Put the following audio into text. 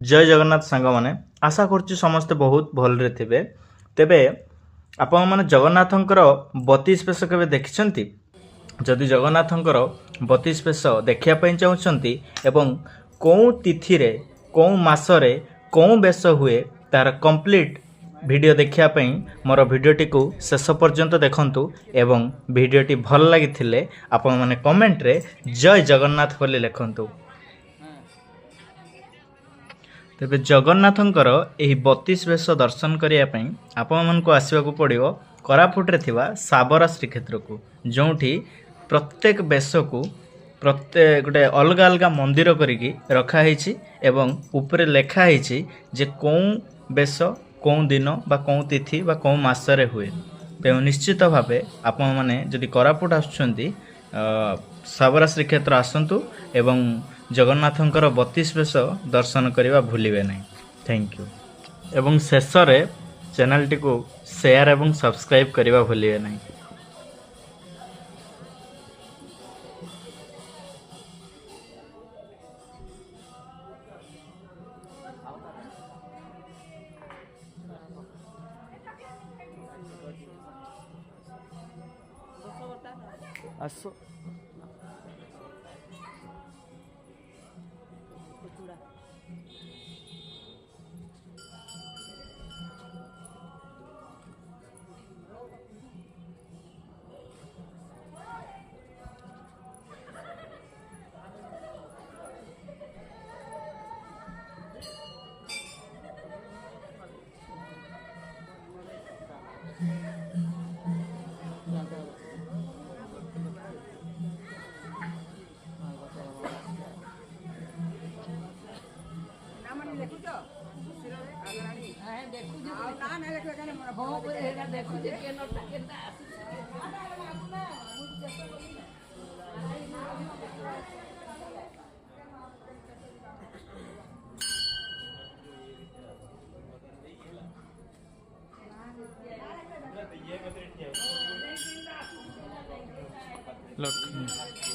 जय जगन्नाथ सांग मैंने आशा करुच्ची समस्ते बहुत भलरे थे। तेबे आपण मैंने जगन्नाथंकर 32 बेश केवे देखिछंती? जदि जगन्नाथंकर 32 बेश देखापी चाहते एवं कौ तिथि रे कौ मासरे कौ बेश हुए तार कंप्लीट वीडियो देखापी मोर भिडटी को शेष पर्यंत देखंतु एवं भिडटी भल लगी आपण मैंने कमेंट रे जय जगन्नाथ बोली लिखंतु। तेबे जगन्नाथंकर एही 32 बेश दर्शन करने आपण मानक आसवाक पड़ो कोरापुट थिबा साबरा श्रीक्षेत्र को, जोठी प्रत्येक बेश को प्रत्येक गोटे अलग अलग मंदिर करिकी रखाही एवं उपरे लेखाही जे कौ बेश कौ दिन बा कौ तिथि बा कौ मासरे हुए। तेणु निश्चित भावे आपण मैंने जदि कोरापुट आसुचंती साबरा श्रीक्षेत्र आसतु एवं जगन्नाथंकर 32 बेश दर्शन करने भूलिए नहीं। थैंक यू एवं शेष रे चैनल टी को शेयर एवं सब्सक्राइब करने भूलिए नहीं। आसो लोग